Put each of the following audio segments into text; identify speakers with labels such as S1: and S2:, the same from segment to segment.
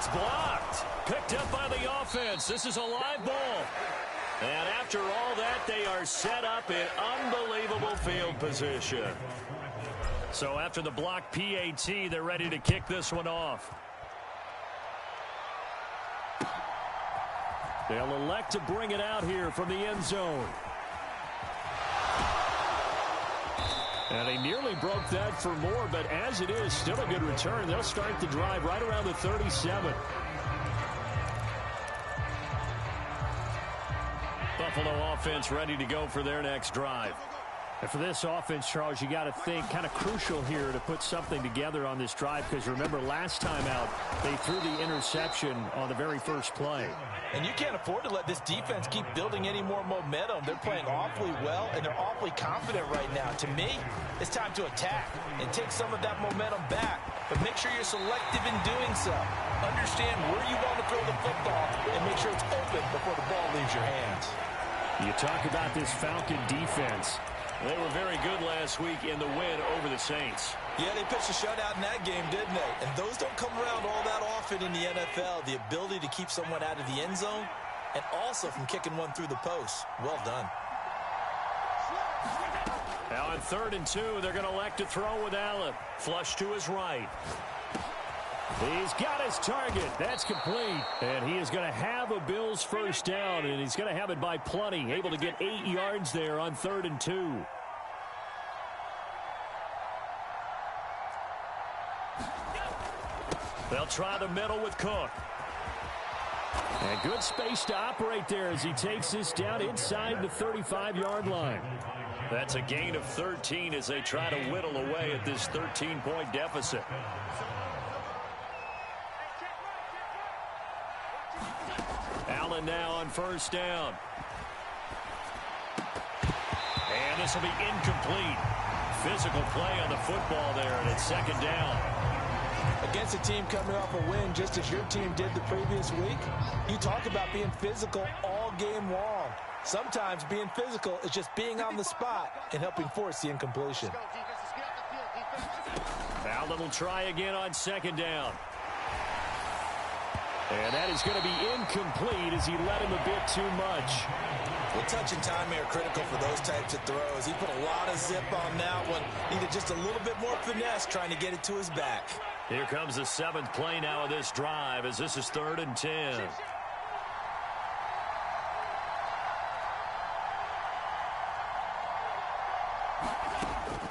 S1: It's blocked. Picked up by the offense. This is a live ball. And after all that, they are set up in unbelievable field position. So after the block PAT, they're ready to kick this one off. They'll elect to bring it out here from the end zone. And they nearly broke that for more, but as it is, still a good return. They'll start the drive right around the 37. Buffalo offense ready to go for their next drive.
S2: And for this offense, Charles, you got to think kind of crucial here to put something together on this drive, because remember last time out they threw the interception on the very first play.
S3: And you can't afford to let this defense keep building any more momentum. They're playing awfully well, and they're awfully confident right now. To me, it's time to attack and take some of that momentum back, but make sure you're selective in doing so. Understand where you want to throw the football and make sure it's open before the ball leaves your hands.
S2: You talk about this Falcon defense.
S1: They were very good last week in the win over the Saints.
S3: Yeah, they pitched a shutout in that game, didn't they? And those don't come around all that often in the NFL. The ability to keep someone out of the end zone and also from kicking one through the post. Well done.
S1: Now on 3rd and 2, they're going to elect to throw with Allen. Flush to his right.
S2: He's got his target. That's complete. And he is going to have a Bills first down, and he's going to have it by plenty. Able to get 8 yards there on 3rd and 2.
S1: They'll try the middle with Cook.
S2: And good space to operate there as he takes this down inside the 35-yard line.
S1: That's a gain of 13 as they try to whittle away at this 13-point deficit. Allen now on first down. And this will be incomplete. Physical play on the football there, and it's 2nd down.
S3: Against a team coming off a win just as your team did the previous week, you talk about being physical all game long. Sometimes being physical is just being on the spot and helping force the incompletion.
S1: Allen will try again on 2nd down.
S2: And that is going to be incomplete as he let him a bit too much.
S3: Well, touch and timing are critical for those types of throws. He put a lot of zip on that one. Needed just a little bit more finesse trying to get it to his back.
S1: Here comes the 7th play now of this drive as this is 3rd and 10.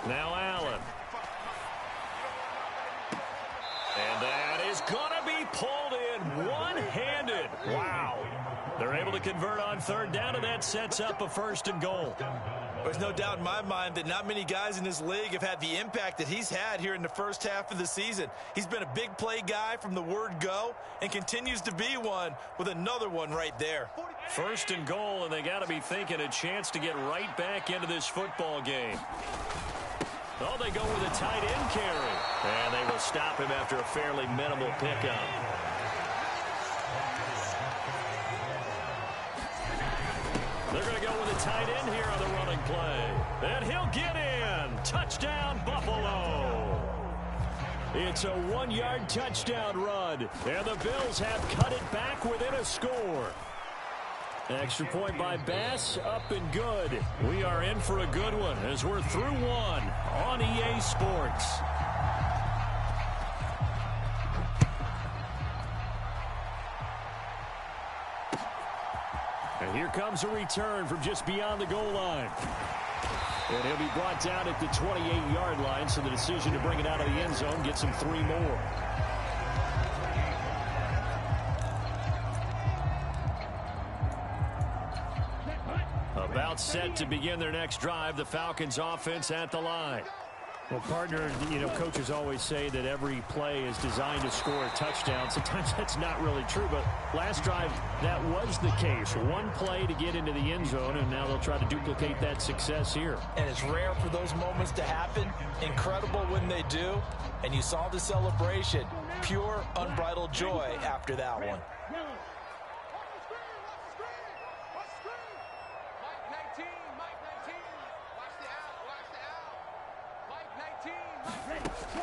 S1: Now Allen. And that is going to be pulled in one-handed. Wow. They're able to convert on 3rd down, and that sets up a 1st and goal.
S3: There's no doubt in my mind that not many guys in this league have had the impact that he's had here in the first half of the season. He's been a big play guy from the word go and continues to be one with another one right there.
S1: 1st and goal, and they got to be thinking a chance to get right back into this football game. Oh, they go with a tight end carry. And they will stop him after a fairly minimal pickup. They're going to go with a tight end here on the running play. And he'll get in. Touchdown, Buffalo. It's a 1-yard touchdown run. And the Bills have cut it back within a score. Extra point by Bass, up and good. We are in for a good one as we're through one on EA Sports. And here comes a return from just beyond the goal line. And he'll be brought down at the 28-yard line, so the decision to bring it out of the end zone gets him 3 more. About set to begin their next drive, the Falcons offense at the line.
S2: Well, partner, coaches always say that every play is designed to score a touchdown. Sometimes that's not really true, but last drive, that was the case. One play to get into the end zone, and now they'll try to duplicate that success here.
S3: And it's rare for those moments to happen. Incredible when they do. And you saw the celebration. Pure, unbridled joy after that one.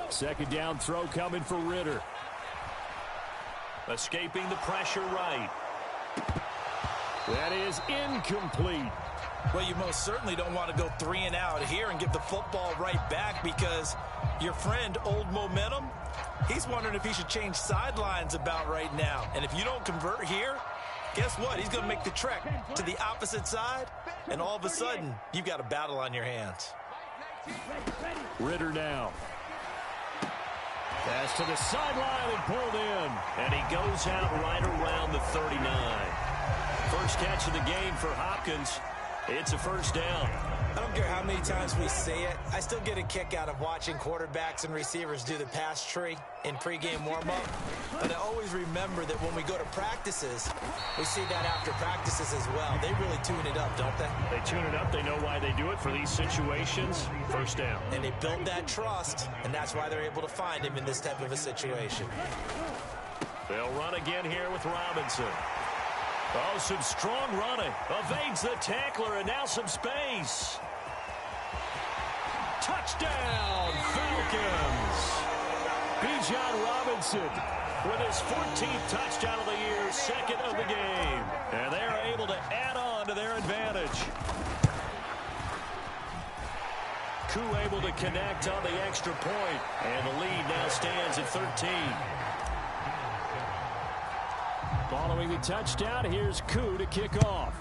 S1: Second down throw coming for Ritter. Escaping the pressure right.
S2: That is incomplete.
S3: Well, you most certainly don't want to go 3 and out here and give the football right back, because your friend, Old Momentum, he's wondering if he should change sidelines about right now. And if you don't convert here, guess what? He's going to make the trek to the opposite side, and all of a sudden, you've got a battle on your hands.
S2: Ritter now. Pass to the sideline and pulled in.
S1: And he goes out right around the 39. First catch of the game for Hopkins. It's a first down.
S3: I don't care how many times we say it, I still get a kick out of watching quarterbacks and receivers do the pass tree in pregame warm-up. But I always remember that when we go to practices, we see that after practices as well. They really tune it up, don't they?
S2: They tune it up. They know why they do it for these situations. First down.
S3: And they build that trust, and that's why they're able to find him in this type of a situation.
S1: They'll run again here with Robinson. Oh, some strong running. Evades the tackler, and now some space. Touchdown, Falcons. Bijan Robinson with his 14th touchdown of the year, second of the game. And they are able to add on to their advantage. Koo able to connect on the extra point, and the lead now stands at 13.
S2: Following the touchdown, here's Koo to kick off.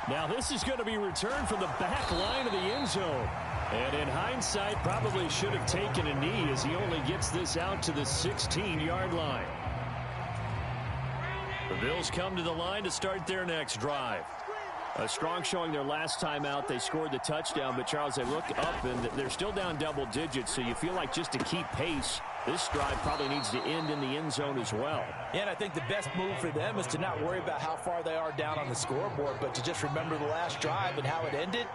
S2: Now this is going to be returned from the back line of the end zone. And in hindsight, probably should have taken a knee, as he only gets this out to the 16-yard line. The Bills come to the line to start their next drive. A strong showing their last time out. They scored the touchdown, but Charles, they look up and they're still down double digits, so you feel like just to keep pace, this drive probably needs to end in the end zone as well.
S3: Yeah, and I think the best move for them is to not worry about how far they are down on the scoreboard, but to just remember the last drive and how it ended.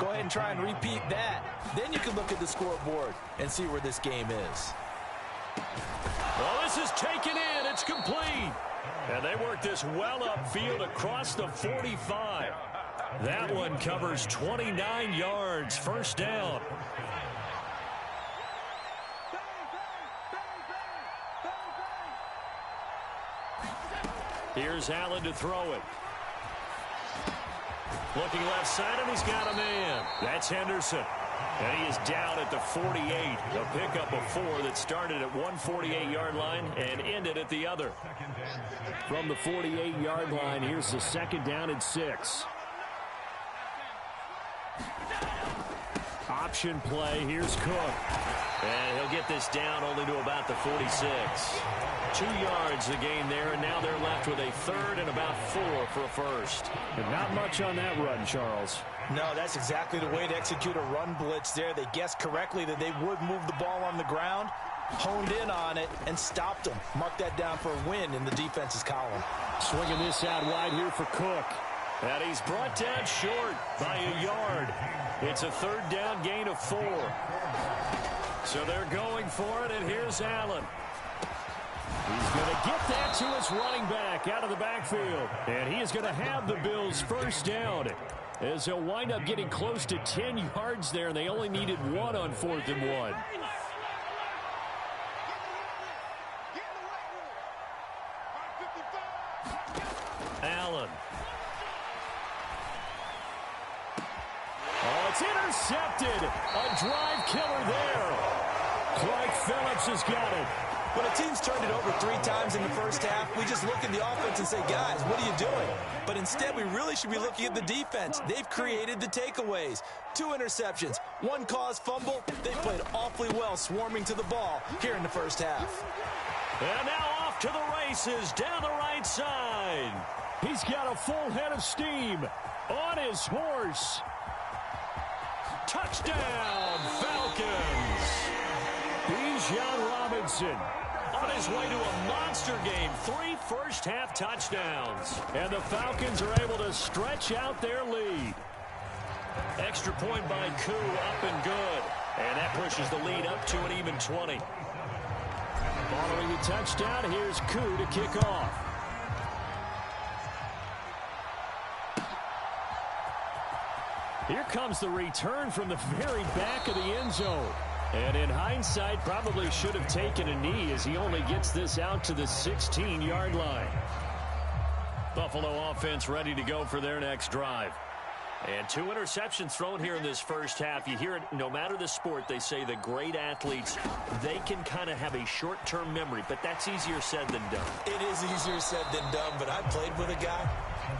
S3: Go ahead and try and repeat that. Then you can look at the scoreboard and see where this game is.
S1: Well, this is taken in. It's complete. And they work this well upfield across the 45. That one covers 29 yards. First down. Here's Allen to throw it. Looking left side, and he's got a man. That's Henderson. And he is down at the 48. A pickup of 4 that started at 148-yard line and ended at the other.
S2: From the 48-yard line, here's the second down and 6. Option play. Here's Cook.
S1: And he'll get this down only to about the 46. 2 yards the gain there, and now they're left with a third and about 4 for a first.
S2: And not much on that run, Charles.
S3: No, that's exactly the way to execute a run blitz there. They guessed correctly that they would move the ball on the ground, honed in on it, and stopped them. Mark that down for a win in the defense's column.
S2: Swinging this out wide here for Cook.
S1: And he's brought down short by a yard. It's a third down gain of 4. So they're going for it, and here's Allen. He's going to get that to his running back out of the backfield. And he is going to have the Bills first down, as they'll wind up getting close to 10 yards there, and they only needed 1 on 4th and 1. Allen.
S2: Oh, it's intercepted. A drive killer there. Clyde Phillips has got it.
S3: When a team's turned it over 3 times in the first half, we just look at the offense and say, guys, what are you doing? But instead, we really should be looking at the defense. They've created the takeaways. 2 interceptions, 1 caused fumble. They played awfully well swarming to the ball here in the first half.
S1: And now off to the races down the right side.
S2: He's got a full head of steam on his horse.
S1: Touchdown, Falcons.
S2: Bijan Robinson
S1: on his way to a monster game. 3 first-half touchdowns.
S2: And the Falcons are able to stretch out their lead.
S1: Extra point by Koo, up and good. And that pushes the lead up to an even 20.
S2: Following the touchdown, here's Koo to kick off. Here comes the return from the very back of the end zone. And in hindsight, probably should have taken a knee as he only gets this out to the 16-yard line. Buffalo offense ready to go for their next drive. And 2 interceptions thrown here in this first half. You hear it, no matter the sport, they say the great athletes, they can kind of have a short-term memory, but that's easier said than done.
S3: It is easier said than done, but I played with a guy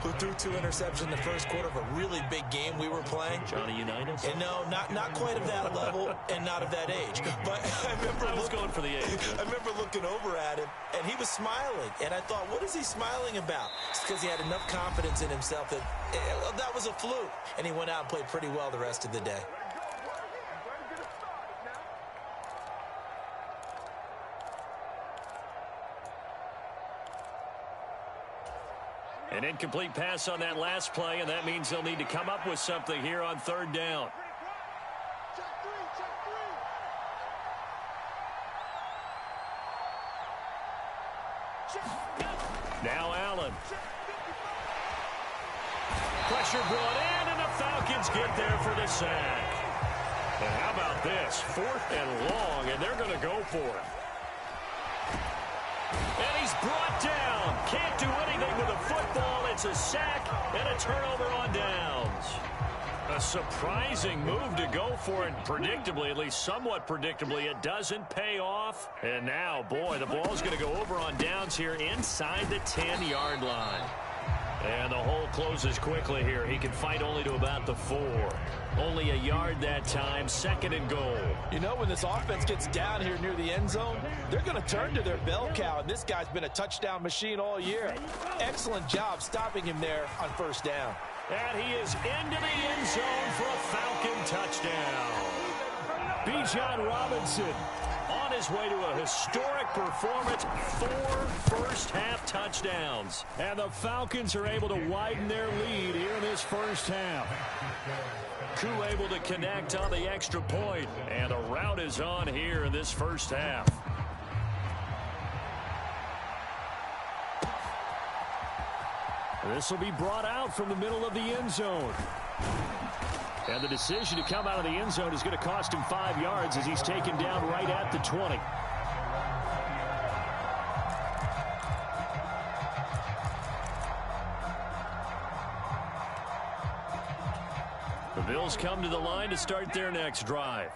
S3: who threw 2 interceptions in the first quarter of a really big game we were playing.
S2: Johnny Unitas?
S3: And no, not quite of that level and not of that age. But I was
S2: going for the age.
S3: I remember looking over at him, and he was smiling. And I thought, what is he smiling about? It's because he had enough confidence in himself that that was a fluke. And he went out and played pretty well the rest of the day.
S2: An incomplete pass on that last play, and that means they'll need to come up with something here on 3rd down. Now Allen. Pressure brought in, and the Falcons get there for the sack. And how about this? 4th and long, and they're going to go for it. And he's brought down. Can't do anything with a football. It's a sack and a turnover on downs. A surprising move to go for it. Predictably, at least somewhat predictably, it doesn't pay off. And now, boy, the ball's going to go over on downs here inside the 10-yard line. And the hole closes quickly here. He can fight only to about the 4. Only a yard that time, 2nd and goal.
S3: You know, when this offense gets down here near the end zone, they're going to turn to their bell cow, and this guy's been a touchdown machine all year. Excellent job stopping him there on 1st down.
S2: And he is into the end zone for a Falcon touchdown. Bijan Robinson on his way to a historic performance, 4 first-half touchdowns. And the Falcons are able to widen their lead here in this first half. Koo able to connect on the extra point, and a rout is on here in this first half. This will be brought out from the middle of the end zone. And the decision to come out of the end zone is going to cost him 5 yards as he's taken down right at the 20. The Bills come to the line to start their next drive.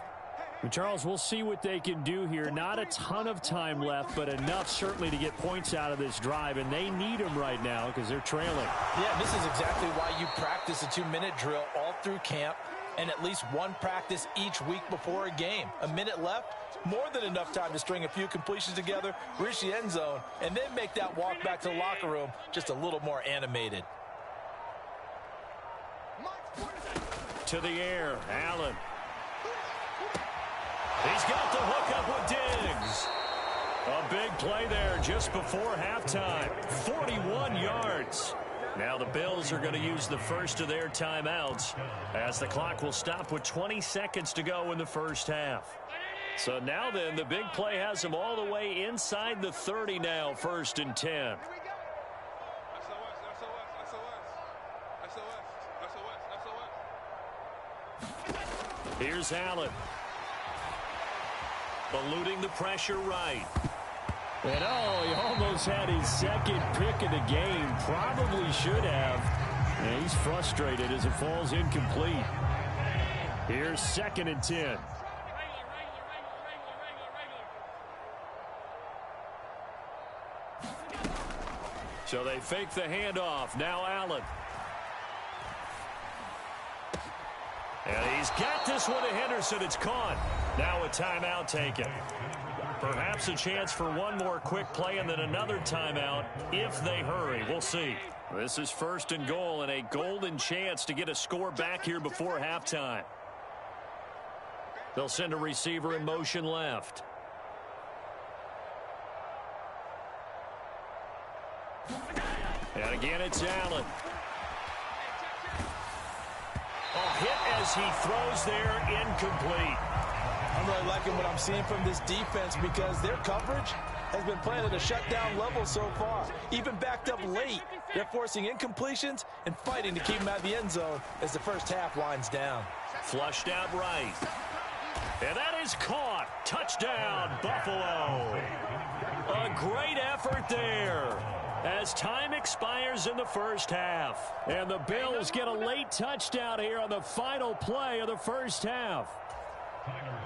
S2: And Charles, we'll see what they can do here. Not a ton of time left, but enough certainly to get points out of this drive, and they need them right now because they're trailing.
S3: Yeah, this is exactly why you practice a 2-minute drill all through camp and at least 1 practice each week before a game. A minute left, more than enough time to string a few completions together, reach the end zone, and then make that walk back to the locker room just a little more animated.
S2: To the air, Allen. He's got the hook up with Diggs. A big play there just before halftime. 41 yards. Now the Bills are going to use the first of their timeouts as the clock will stop with 20 seconds to go in the first half. So now then, the big play has them all the way inside the 30 now, 1st and 10. Here's Allen. Eluding the pressure right. And he almost had his 2nd pick of the game. Probably should have. And he's frustrated as it falls incomplete. Here's 2nd and 10. So they fake the handoff. Now Allen. And he's got this one to Henderson. It's caught. Now a timeout taken. Perhaps a chance for one more quick play and then another timeout if they hurry. We'll see. This is 1st and goal and a golden chance to get a score back here before halftime. They'll send a receiver in motion left. And again, it's Allen. Hit as he throws there, incomplete.
S3: I'm really liking what I'm seeing from this defense because their coverage has been playing at a shutdown level so far. Even backed up late, they're forcing incompletions and fighting to keep them out of the end zone as the first half winds down.
S2: Flushed out right.
S1: And that is caught. Touchdown, Buffalo. A great effort there as time expires in the first half.
S2: And the Bills get a late touchdown here on the final play of the first half.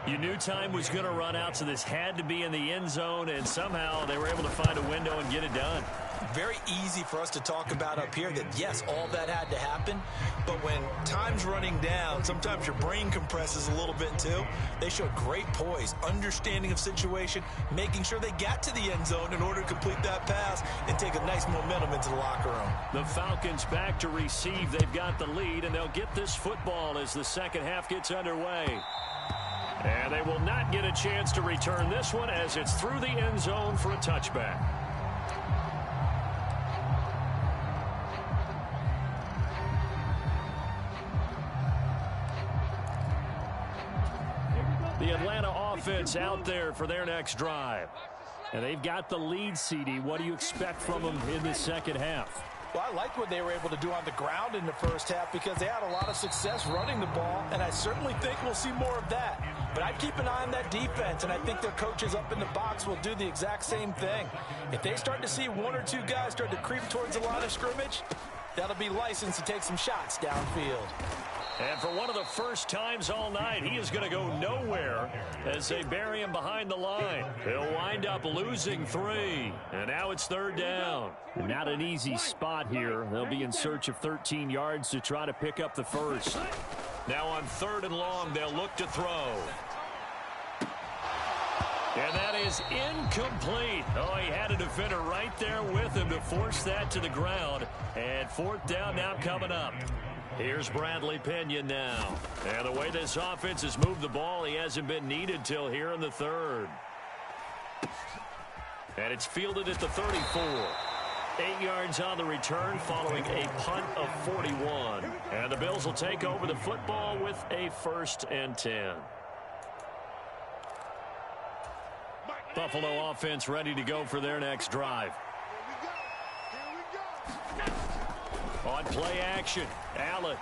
S1: You knew time was going to run out, so this had to be in the end zone, and somehow they were able to find a window and get it done.
S3: Very easy for us to talk about up here that, yes, all that had to happen, but when time's running down, sometimes your brain compresses a little bit too. They showed great poise, understanding of situation, making sure they got to the end zone in order to complete that pass and take a nice momentum into the locker room.
S1: The Falcons back to receive. They've got the lead, and they'll get this football as the second half gets underway. And they will not get a chance to return this one as it's through the end zone for a touchback. The Atlanta offense out there for their next drive.
S2: And they've got the lead, CD. What do you expect from them in the second half?
S3: Well, I like what they were able to do on the ground in the first half because they had a lot of success running the ball, and I certainly think we'll see more of that. But I'd keep an eye on that defense, and I think their coaches up in the box will do the exact same thing. If they start to see one or two guys start to creep towards the line of scrimmage, that'll be licensed to take some shots downfield.
S1: And for one of the first times all night, he is going to go nowhere as they bury him behind the line. They'll wind up losing 3. And now it's third down.
S2: Not an easy spot here. They'll be in search of 13 yards to try to pick up the first.
S1: Now on 3rd and long, they'll look to throw. And that is incomplete. Oh, he had a defender right there with him to force that to the ground. And 4th down now coming up. Here's Bradley Pinion now. And the way this offense has moved the ball, he hasn't been needed till here in the 3rd. And it's fielded at the 34. 8 yards on the return following a punt of 41. And the Bills will take over the football with a 1st and 10. Buffalo offense ready to go for their next drive. On play action, Allen.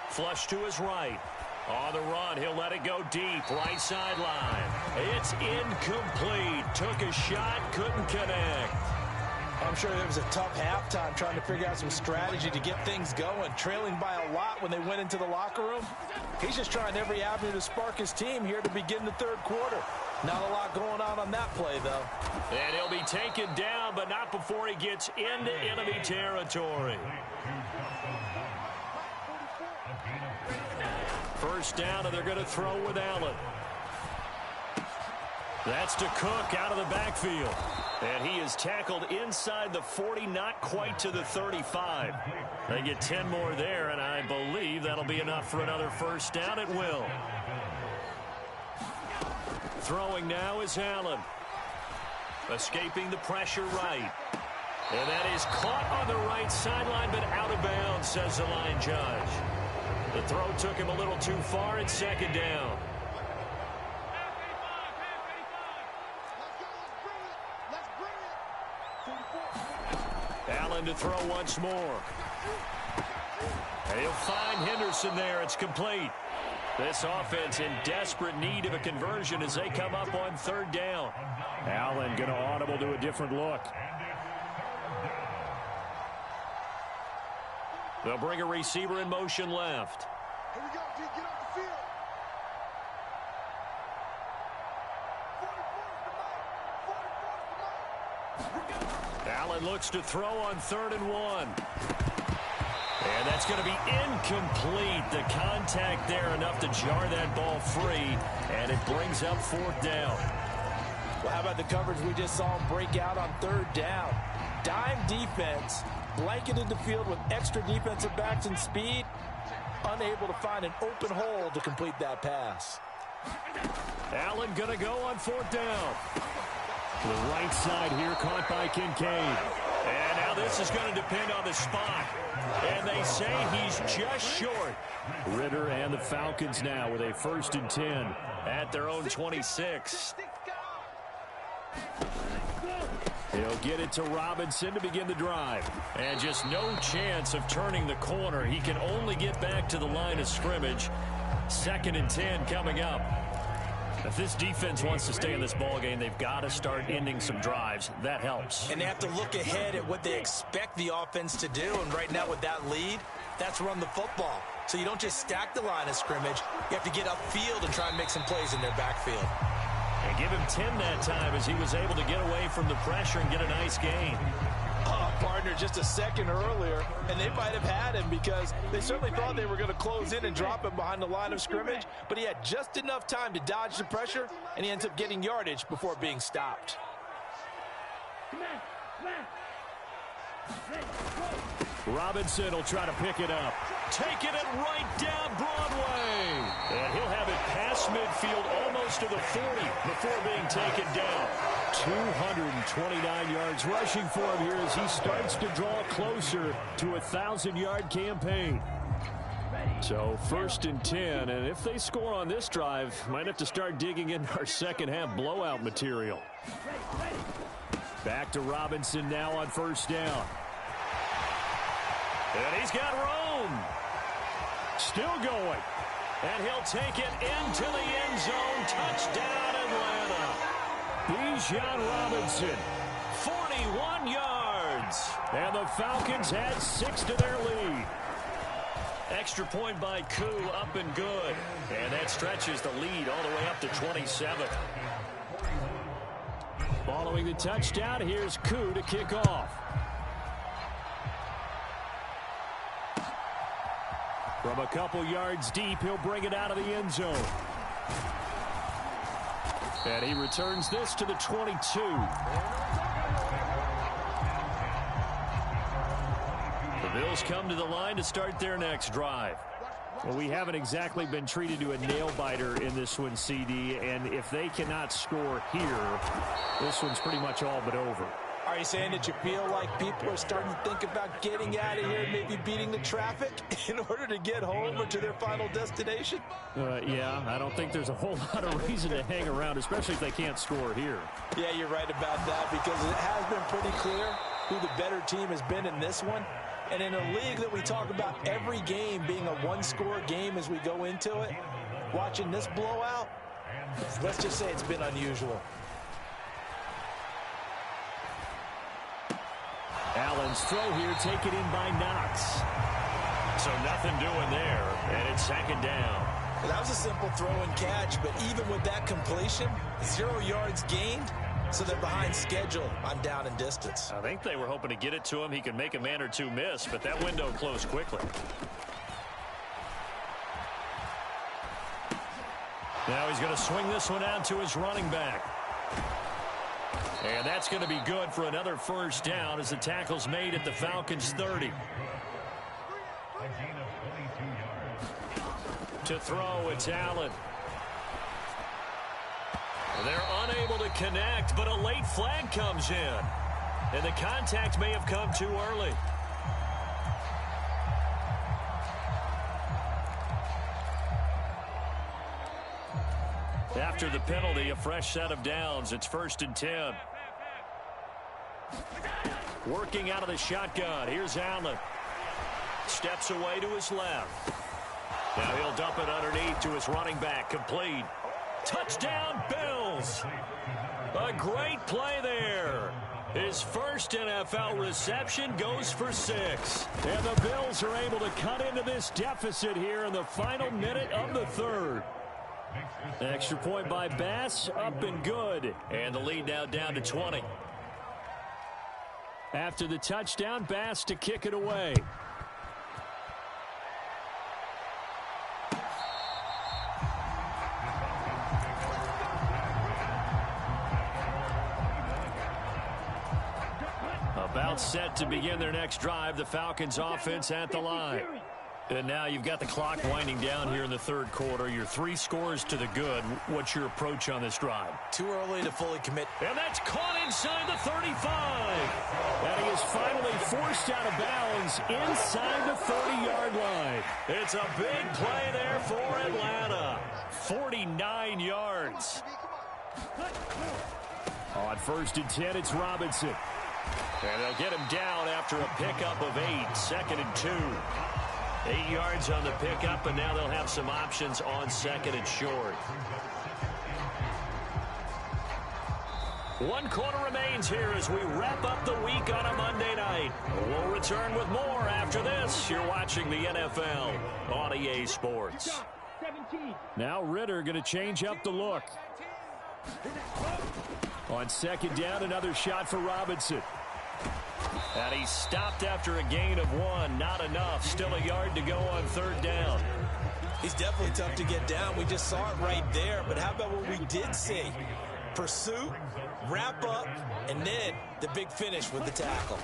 S1: Flush to his right. On the run, he'll let it go deep. Right sideline. It's incomplete. Took a shot, couldn't connect.
S3: I'm sure it was a tough halftime trying to figure out some strategy to get things going. Trailing by a lot when they went into the locker room. He's just trying every avenue to spark his team here to begin the 3rd quarter. Not a lot going on that play, though.
S1: And he'll be taken down, but not before he gets into enemy territory. First down, and they're going to throw with Allen. That's to Cook out of the backfield. And he is tackled inside the 40, not quite to the 35. They get 10 more there, and I believe that'll be enough for another first down. It will. Throwing now is Allen. Escaping the pressure right. And that is caught on the right sideline, but out of bounds, says the line judge. The throw took him a little too far. It's 2nd down. Allen to throw once more. And he'll find Henderson there. It's complete. This offense in desperate need of a conversion as they come up on 3rd down.
S2: Allen going to audible to a different look.
S1: They'll bring a receiver in motion left.
S4: Here we go, D. Get off the field.
S1: Allen looks to throw on 3rd and 1. And that's going to be incomplete. The contact there enough to jar that ball free. And it brings up 4th down.
S3: Well, how about the coverage we just saw him break out on 3rd down? Dime defense, blanketed the field with extra defensive backs and speed. Unable to find an open hole to complete that pass.
S1: Allen going to go on 4th down.
S2: To the right side here, caught by Kincaid.
S1: And now this is going to depend on the spot. And they say he's just short.
S2: Ritter and the Falcons now with a 1st and 10.
S1: At their own 26.
S2: He'll get it to Robinson to begin the drive.
S1: And just no chance of turning the corner. He can only get back to the line of scrimmage. 2nd and 10 coming up.
S2: If this defense wants to stay in this ball game, they've got to start ending some drives. That helps.
S3: And they have to look ahead at what they expect the offense to do. And right now with that lead, that's run the football. So you don't just stack the line of scrimmage. You have to get upfield and try and make some plays in their backfield.
S2: And give him 10 that time as he was able to get away from the pressure and get a nice gain.
S3: Partner, just a second earlier, and they might have had him because they certainly thought they were going to close in and drop him behind the line of scrimmage, but he had just enough time to dodge the pressure, and he ends up getting yardage before being stopped.
S2: Robinson will try to pick it up. Taking it right down Broadway. And he'll have it past midfield almost to the 40 before being taken down. 229 yards rushing for him here as he starts to draw closer to a 1,000-yard campaign. So 1st and 10, and if they score on this drive, might have to start digging into our second half blowout material. Back to Robinson now on 1st down. And he's got room. Still going. And he'll take it into the end zone. Touchdown, Atlanta. Bijan Robinson, 41 yards. And the Falcons add 6 to their lead. Extra point by Koo, up and good. And that stretches the lead all the way up to 27. Following the touchdown, here's Koo to kick off. From a couple yards deep, he'll bring it out of the end zone. And he returns this to the 22. The Bills come to the line to start their next drive. Well, we haven't exactly been treated to a nail-biter in this one, CD, and if they cannot score here, this one's pretty much all but over.
S3: Are you saying that you feel like people are starting to think about getting out of here, maybe beating the traffic in order to get home or to their final destination?
S2: Yeah, I don't think there's a whole lot of reason to hang around, especially if they can't score here.
S3: Yeah, you're right about that because it has been pretty clear who the better team has been in this one. And in a league that we talk about every game being a one-score game as we go into it, watching this blowout, let's just say it's been unusual.
S2: Allen's throw here taken in by Knox. So nothing doing there, and it's 2nd down.
S3: Well, that was a simple throw and catch, but even with that completion, 0 yards gained, so they're behind schedule on down and distance.
S2: I think they were hoping to get it to him. He could make a man or two miss, but that window closed quickly. Now he's going to swing this one out to his running back. And that's going to be good for another 1st down as the tackle's made at the Falcons' 30. To throw, it's Allen. They're unable to connect, but a late flag comes in. And the contact may have come too early. After the penalty, a fresh set of downs. It's 1st and 10. Working out of the shotgun. Here's Allen. Steps away to his left. Now he'll dump it underneath to his running back. Complete. Touchdown, Bills. A great play there. His first NFL reception goes for 6. And the Bills are able to cut into this deficit here in the final minute of the 3rd. Extra point by Bass, up and good. And the lead now down to 20. After the touchdown, Bass to kick it away. About set to begin their next drive, the Falcons offense at the line. And now you've got the clock winding down here in the 3rd quarter. Your 3 scores to the good. What's your approach on this drive?
S3: Too early to fully commit.
S2: And that's caught inside the 35. And he is finally forced out of bounds inside the 30-yard line. It's a big play there for Atlanta. 49 yards. On 1st and 10, it's Robinson. And they'll get him down after a pickup of 8. 2nd and 2. 8 yards on the pickup, and now they'll have some options on 2nd and short.
S1: 1 quarter remains here as we wrap up the week on a Monday night. We'll return with more after this. You're watching the NFL on EA Sports.
S2: Now Ritter going to change up the look. On second down, another shot for Robinson.
S1: And he stopped after a gain of 1. Not enough. Still a yard to go on third down.
S3: He's definitely tough to get down. We just saw it right there. But how about what we did see? Pursuit, wrap up, and then the big finish with the tackle.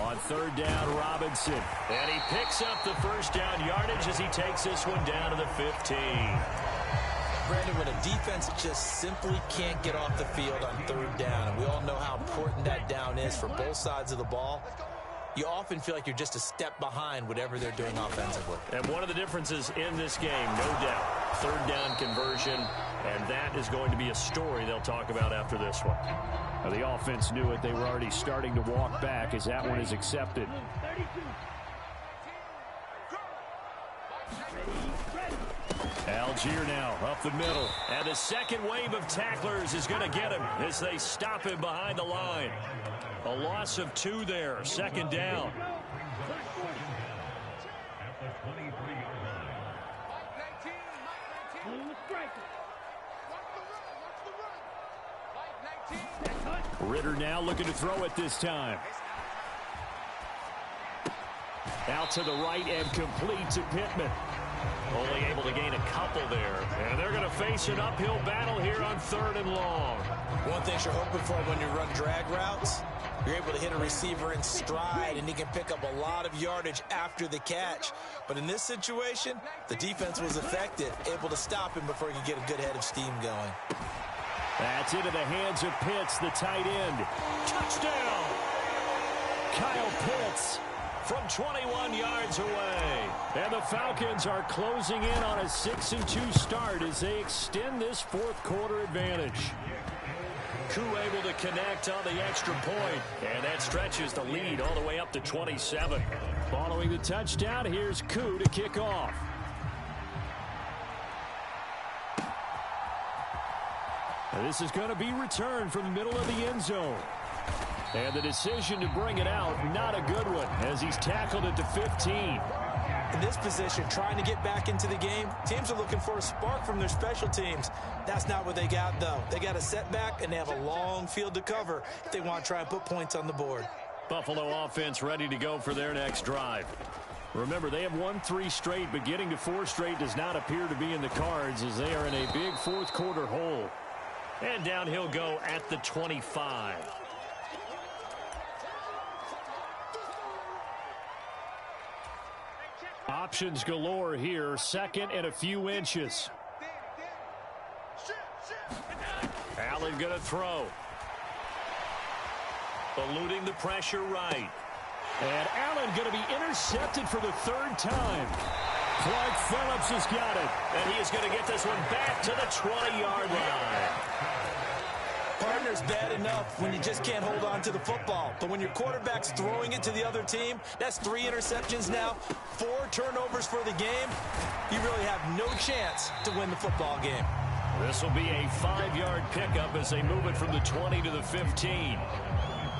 S2: On third down, Robinson.
S1: And he picks up the first down yardage as he takes this one down to the 15.
S3: Brandon, when a defense just simply can't get off the field on third down, and we all know how important that down is for both sides of the ball, you often feel like you're just a step behind whatever they're doing offensively.
S1: And one of the differences in this game, no doubt, third down conversion, and that is going to be a story they'll talk about after this one.
S2: Now, the offense knew it. They were already starting to walk back as that one is accepted. Algier now up the middle.
S1: And the second wave of tacklers is going to get him as they stop him behind the line. A loss of 2 there. Second down.
S2: Ritter now looking to throw it this time. Out to the right and complete to Pittman.
S1: Only able to gain a couple there. And they're going to face an uphill battle here on third and long.
S3: One thing you're hoping for when you run drag routes, you're able to hit a receiver in stride, and he can pick up a lot of yardage after the catch. But in this situation, the defense was effective, able to stop him before he could get a good head of steam going.
S2: That's into the hands of Pitts, the tight end.
S1: Touchdown!
S2: Kyle Pitts
S1: from 21 yards away.
S2: And the Falcons are closing in on a 6-2 start as they extend this fourth quarter advantage.
S1: Koo able to connect on the extra point, and that stretches the lead all the way up to 27.
S2: Following the touchdown, here's Koo to kick off. And this is going to be returned from the middle of the end zone. And the decision to bring it out, not a good one, as he's tackled at the 15.
S3: In this position, trying to get back into the game, teams are looking for a spark from their special teams. That's not what they got, though. They got a setback, and they have a long field to cover if they want to try and put points on the board.
S1: Buffalo offense ready to go for their next drive.
S2: Remember, they have won 3 straight, but getting to 4 straight does not appear to be in the cards as they are in a big fourth quarter hole.
S1: And down he'll go at the 25.
S2: Options galore here. Second and a few inches.
S1: Allen going to throw. Eluding the pressure right.
S2: And Allen going to be intercepted for the 3rd time. Clark Phillips has got it.
S1: And he is going to get this one back to the 20-yard line.
S3: Partner's bad enough when you just can't hold on to the football. But when your quarterback's throwing it to the other team, that's 3 interceptions now, 4 turnovers for the game. You really have no chance to win the football game.
S1: This will be a 5-yard pickup as they move it from the 20 to the 15.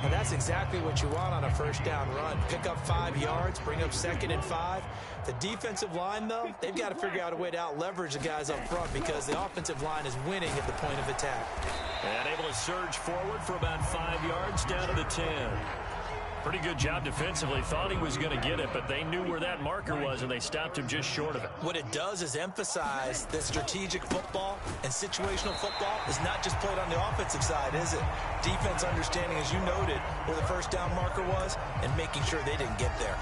S3: And that's exactly what you want on a first down run. Pick up 5 yards, bring up 2nd and 5. The defensive line, though, they've got to figure out a way to out-leverage the guys up front because the offensive line is winning at the point of attack.
S1: And able to surge forward for about 5 yards down to the 10. Pretty good job defensively. Thought he was going to get it, but they knew where that marker was, and they stopped him just short of it.
S3: What it does is emphasize that strategic football and situational football is not just played on the offensive side, is it? Defense understanding, as you noted, where the first down marker was and making sure they didn't get there.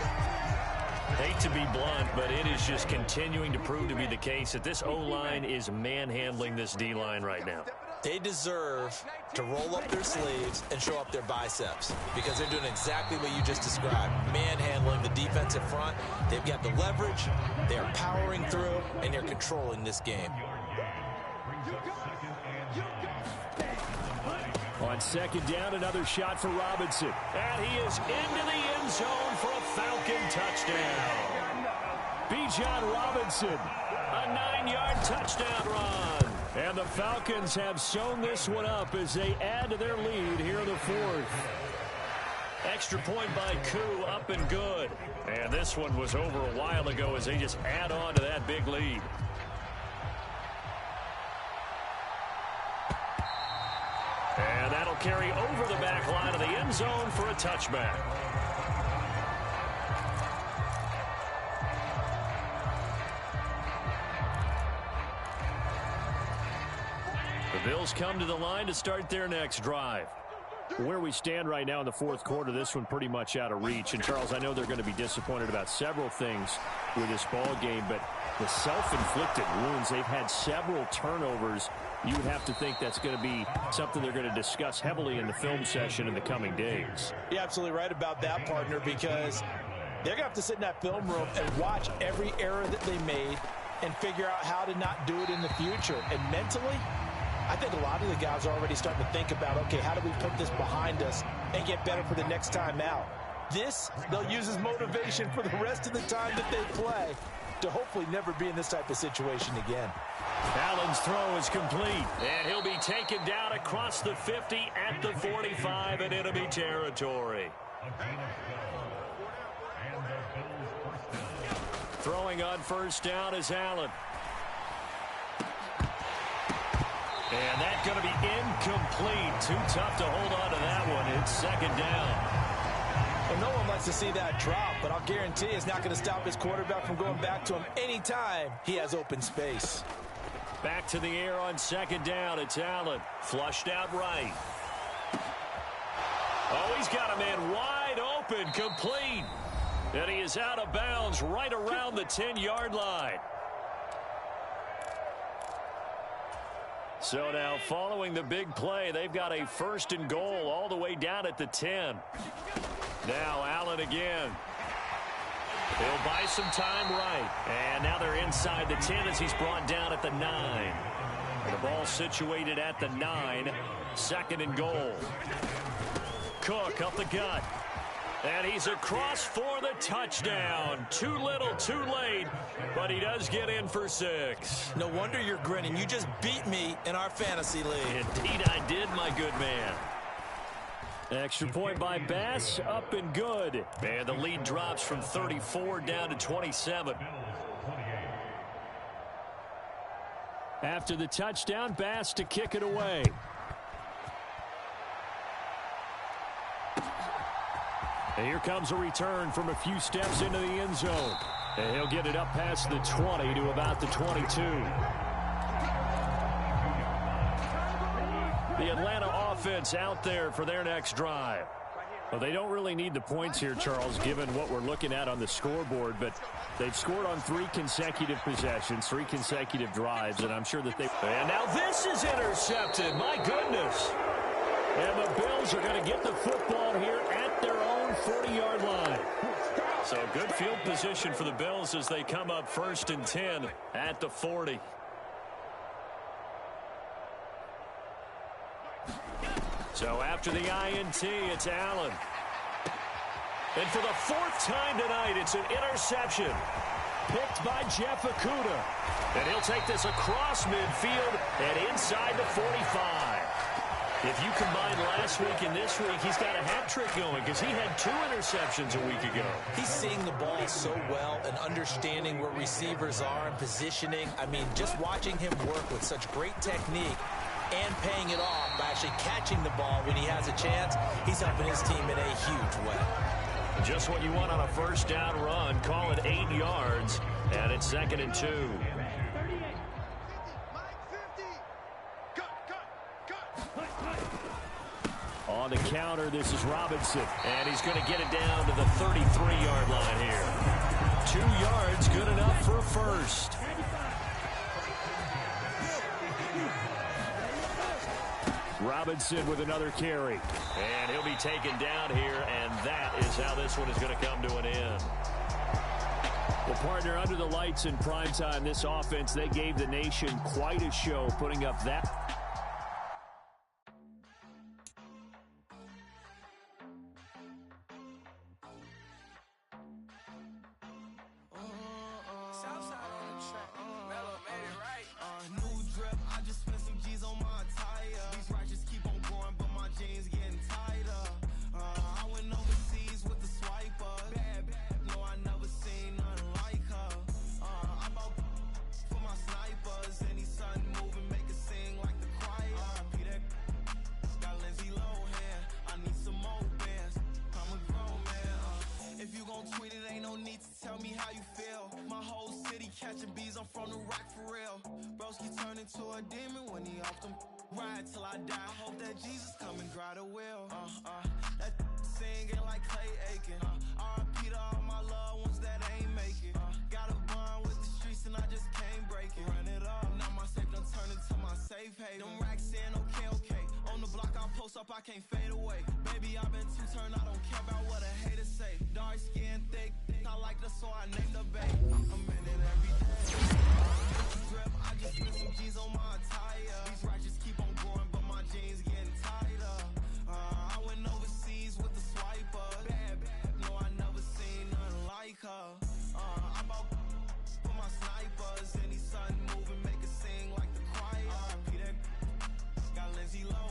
S1: Hate to be blunt, but it is just continuing to prove to be the case that this O-line is manhandling this D-line right now.
S3: They deserve to roll up their sleeves and show up their biceps because they're doing exactly what you just described, manhandling the defensive front. They've got the leverage, they're powering through, and they're controlling this game.
S2: On second down, another shot for Robinson.
S1: And he is into the end zone for a Falcon touchdown.
S2: Bijan Robinson.
S1: A 9-yard touchdown run.
S2: And the Falcons have sewn this one up as they add to their lead here in the fourth. Extra point by Koo, up and good. And this one was over a while ago as they just add on to that big lead. And that'll carry over the back line of the end zone for a touchback. The Bills come to the line to start their next drive. Where we stand right now in the fourth quarter, this one pretty much out of reach. And, Charles, I know they're going to be disappointed about several things with this ball game, but the self-inflicted wounds, they've had several turnovers. You would have to think that's going to be something they're going to discuss heavily in the film session in the coming days.
S3: You're absolutely right about that, partner, because they're going to have to sit in that film room and watch every error that they made and figure out how to not do it in the future. And mentally, I think a lot of the guys are already starting to think about, okay, how do we put this behind us and get better for the next time out? This, they'll use as motivation for the rest of the time that they play to hopefully never be in this type of situation again.
S2: Allen's throw is complete, and he'll be taken down across the 50 at the 45 in enemy territory. Throwing on first down is Allen. And that's going to be incomplete. Too tough to hold on to that one. It's second down.
S3: Well, no one likes to see that drop, but I'll guarantee it's not going to stop his quarterback from going back to him anytime he has open space.
S2: Back to the air on second down. It's Allen. Flushed out right. Oh, he's got a man wide open. Complete. And he is out of bounds right around the 10-yard line. So now following the big play, they've got a first and goal all the way down at the 10. Now Allen again. He'll buy some time right. And now they're inside the 10 as he's brought down at the 9. The ball situated at the 9. Second and goal. Cook up the gut. And he's across for the touchdown. Too little, too late, but he does get in for 6.
S3: No wonder you're grinning. You just beat me in our fantasy league.
S2: Indeed I did, my good man. Extra point by Bass, up and good. And the lead drops from 34 down to 27. After the touchdown, Bass to kick it away. And here comes a return from a few steps into the end zone. And he'll get it up past the 20 to about the 22. The Atlanta offense out there for their next drive. Well, they don't really need the points here, Charles, given what we're looking at on the scoreboard. But they've scored on 3 consecutive possessions, 3 consecutive drives, and I'm sure that they... And now this is intercepted. My goodness. And the Bills are going to get the football here at their own 40-yard line. So good field position for the Bills as they come up first and 10 at the 40. So after the INT, it's Allen. And for the 4th time tonight, it's an interception. Picked by Jeff Okudah. And he'll take this across midfield and inside the 45. If you combine last week and this week, he's got a hat trick going because he had 2 interceptions a week ago.
S3: He's seeing the ball so well and understanding where receivers are and positioning. I mean, just watching him work with such great technique and paying it off by actually catching the ball when he has a chance, he's helping his team in a huge way.
S2: Just what you want on a first down run. Call it 8 yards, and it's second and 2. On the counter, this is Robinson. And he's going to get it down to the 33-yard line here. 2 yards, good enough for a first. Robinson with another carry. And he'll be taken down here, and that is how this one is going to come to an end. Well, partner, under the lights in primetime, this offense, they gave the nation quite a show, putting up that.
S5: I just spent some G's on my attire. These righteous keep on growing, but my jeans getting tighter. I went overseas with the swiper. Bad, no, I never seen nothing like her. I bought for my snipers. Any sun moving, make it sing like the choir. R.I.P. that got Lindsay Lohan. I need some more bands. I'm a grown man. If you gon' tweet it, ain't no need to tell me how you feel. My whole city catching bees, I'm from the rock for real. Broski turned into a demon when he off them. Ride till I die, hope that Jesus come and grab the wheel. That singing like Clay Aiken. R.I.P. to all my loved ones that ain't make it. Got a bond with the streets and I just can't break it. Run it up, now my safe done turned into my safe haven. Them racks in, okay. On the block I post up, I can't fade away. Baby, I've been too turned, I don't care about what a hater say. Dark skin, thick, I like the so I named the babe. I'm in it every day. Drip, I just spent some G's on my attire. These righteous keep on growing, but my jeans getting tighter. I went overseas with the swiper. Bad, no, I never seen nothing like her. I bought for my snipers. Any sun moving, make it sing like the choir. R.I.P. that got Lindsay Lohan.